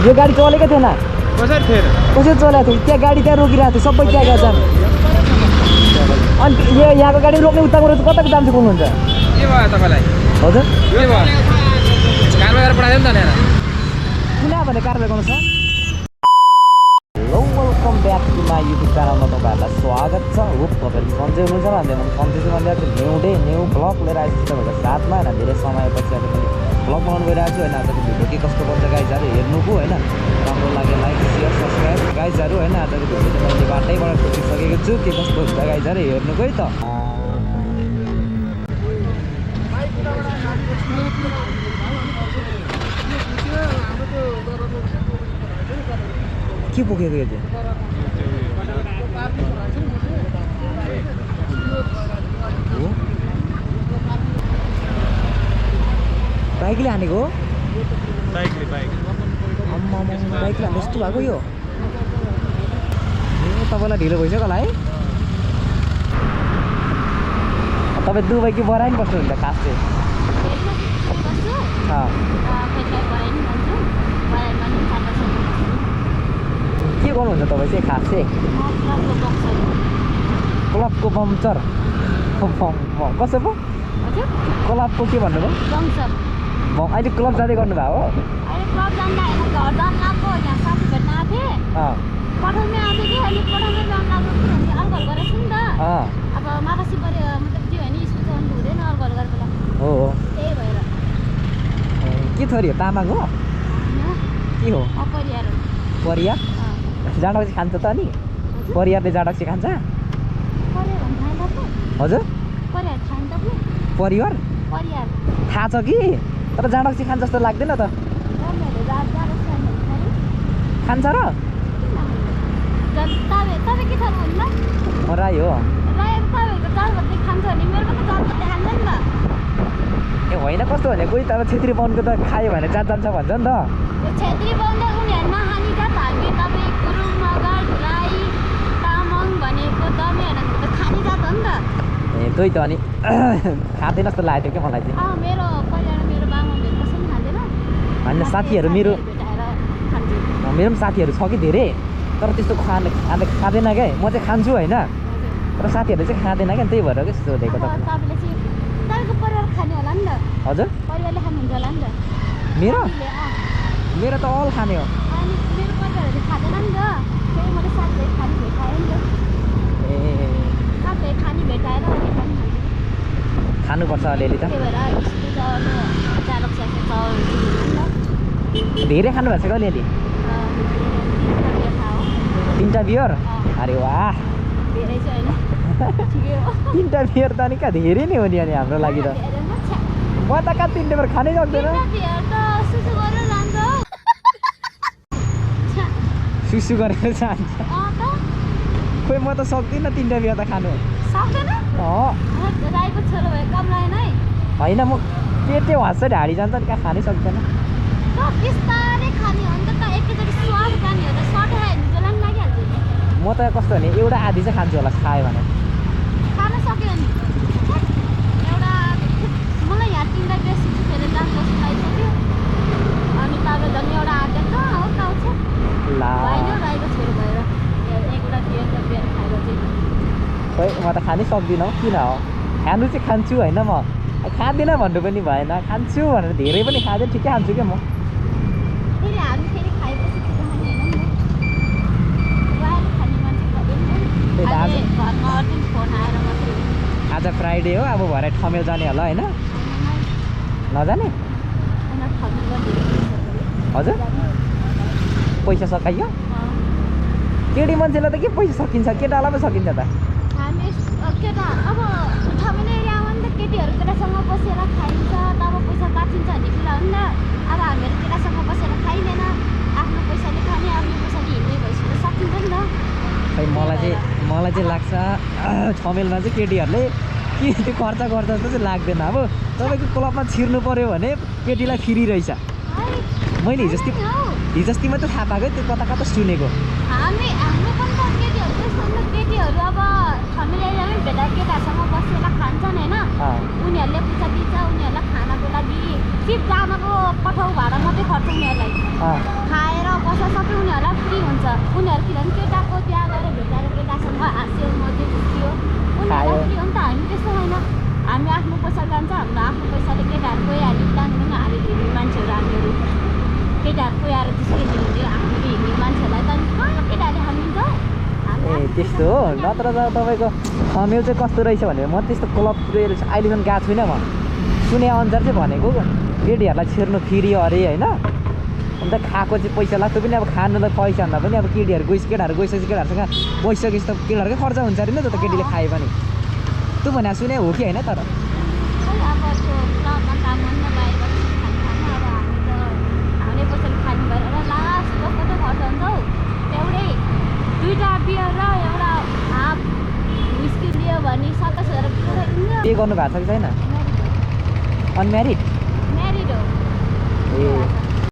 यो गाडी चलेकै थिएन कसरी थियो कसरी चलेको थियो त्यहाँ गाडी त्यहाँ रोकिरहेको थियो सबै त्यहाँ जाम अनि यो यहाँको गाडी रोक्ने उताको रोज कताको जाम चाहिँ कुन हुन्छ के भयो तपाईँलाई हजुर के भयो कारवाही गरेर पठाइदियो नि त यहाँ किन भने कारवाही गर्नु छ hello welcome back to my YouTube च्यानलमा तपाईँहरूलाई स्वागत छ होप तपाईँहरू सन्चै हुनुहुन्छ भन्दै म सन्चै छु भन्दै न्यू डे न्यू ब्लग लिएर आइसक्छु तपाईँको साथमा होइन धेरै समयपछि आज पनि ब्लग बनाउनु गइरहेको छु होइन आजको भिडियो के कस्तो पर्छ गाइजहरू हेर्नुको होइन राम्रो लाग्यो लाइक सेयर सब्सक्राइब गाइजहरू होइन आजको भिडियो चाहिँ मैले बाटैबाट खोजिसकेको छु के कस्तो हुन्छ गाइजहरू हेर्नुको है त के बोकेको यो चाहिँ बाइकले हानेको हो बाइकले बाइकले हाने यस्तो भएको यो तपाईँलाई ढिलो भइसक्यो होला है तपाईँ दुबई कि बराइ नि बस्नुहुन्छ खास चाहिँ के गर्नुहुन्छ तपाईँ चाहिँ खास चाहिँ क्लबको पम्चर कसो पो क्लबको के भन्नुभयो अहिले क्लब जाँदै गर्नुभयो हो हो के थोरी हो तामाङ हो के हो परिया जाँडक्सी खान्छ त अनि परियारले जाँडक्सी खान्छ हजुर परिवार थाहा छ कि तर जाँडक्सी खान्छ जस्तो लाग्दैन त खान्छ र म राई हो ए होइन कस्तो भने कोही त अब छेत्री बाहुनको त खायो भने जात जान्छ भन्छ नि त छेत्री बाहुन उनीहरूमा हानि जात हामी तपाईँ गुरुङ मगर राई तामाङ भनेको दमीहरू त खाने जात हो नि त ए त्यही त अनि खाँदैन जस्तो लागेको थियो क्या मलाई चाहिँ मेरो परिवार मेरो बाबाहरू कसैले खाँदैन होइन साथीहरू मेरो पनि साथीहरू छ कि धेरै तर त्यस्तो खाँदैन क्या म चाहिँ खान्छु होइन तर साथीहरूले चाहिँ खाँदैन क्या त्यही भएर क्या सोधेको त तपाईँले चाहिँ तपाईँको परिवार खाने होला नि त हजुर परिवारले खानुहुन्छ होला नि त मेरो त अल खाने हो अनि मेरो परिवारहरूले खाँदैन नि त त्यही मैले साथीहरू खाने भेटाएँ नि त ए साथीहरू खाने भेटाएर खानुपर्छ अलिअलि त त्यही भएर धेरै खानुभएको छ कि अलिअलि 3टा बियर अरे वाह धेरै चाहिँ होइन ठिकै हो 3टा बियर त अनि कहाँ धेरै नै हो नि अनि हाम्रो लागि त म त कहाँ 3टा बियर खानै सक्दैन सुसु गरेर जान्छ खोइ म त सक्दिनँ 3टा बियर त खानु होइन म पेटै हाँस्छ ढाडी जान्छ नि कहाँ खानै सक्दैन म त कस्तो भने एउटा आधी चाहिँ खान्छु होला खायो भने खान सक्यो नि एउटा मलाई यहाँ 3टा बेसी फेरि दाम जस्तो लागिसक्यो अनि तपाईँ झन् एउटा आधा कहाँ हो आउँछ ला राईको छोरो भएर एउटा बियर खाएर चाहिँ खोइ म त खानै सक्दिनँ हौ किन हो खानु चाहिँ खान्छु होइन म खाँदिनँ भन्नु पनि भएन खान्छु भनेर धेरै पनि खाँदैन ठिकै खान्छु क्या म फेरि हामी फेरि खाएपछि आज फ्राइडे हो अब भरे ठमेल जाने होला होइन नजाने हजुर पैसा सकाइयो केटी मान्छेलाई त के पैसा सकिन्छ केटालाई पो सकिन्छ त हामी केटा अब ठमेल एरियामा नि त केटीहरू केटासँग बसेर खाइन्छ तब पैसा बाँचिन्छ भन्ने कुरा हो नि त अब हामीहरू केटासँग बसेर खाइँदैन आफ्नो पैसाले खाने आफ्नो पैसाले हिँड्ने भइसकेर सकिन्छ नि त खै मलाई चाहिँ लाग्छ ठमेलमा चाहिँ केटीहरूले के त्यो खर्च गर्छ जस्तो चाहिँ लाग्दैन अब तपाईँको क्लबमा छिर्नु पऱ्यो भने केटीलाई फ्री रहेछ मैले हिजोस्ति मात्रै थाहा पाएको त्यो कता कता सुनेको हाम्रो पनि त केटीहरू अब ठमेल एरियामै भेटा केटासँग बसेर खान्छन् होइन उनीहरूले पैसा दिन्छ उनीहरूलाई खानाको लागि सिर्फ जानको पठाउ भाडा मात्रै खर्च उनीहरूलाई खाएर पैसा सबै उनीहरूलाई फ्री हुन्छ उनीहरू किनभने केटाको त्यहाँ गएर भेटाएर केटासँग हाँस्यो मज्यो खुसियो उनीहरूलाई फ्री हो नि त हामी त्यस्तो होइन हामी आफ्नो पैसा जान्छ हाम्रो आफ्नो पैसाले केटाहरू गइहाल्यो जाँदैन हालिदिने मान्छेहरू हामीहरू केटाहरू गएर त्यसरी हिँड्यो हामीले हिँड्ने मान्छेहरूलाई त कहाँ केटाहरूले हालिन्छ ए त्यस्तो हो नत्र त तपाईँको मेरो चाहिँ कस्तो रहेछ भने म त्यस्तो क्लबतिर अहिलेसम्म गएको छुइनँ म सुने अनुसार चाहिँ भनेको केटीहरूलाई छिर्नु फ्री अरे होइन अन्त खाएको चाहिँ पैसा लाग्छ पनि अब खानु त पैसा भन्दा पनि अब केटीहरू केटाहरू गइसकेपछि केटाहरूसँग गइसकेपछि त केटाहरूकै खर्च हुन्छ अरे नि त केटीले खायो भने त्यो भने सुने हो कि होइन तर अब त्यो क्लबमा काम गर्न बाहिर खानु अब हामी त हाम्रै पैसाले खानु भएर लास्ट कस्तो खर्च हुन्छ हौ एउटै 2टा बियर र एउटा हाफ विस्की लियो भने 27,000 पुरै पे गर्नु भएको छ कि छैन अनम्यारिड म्यारिड हो ए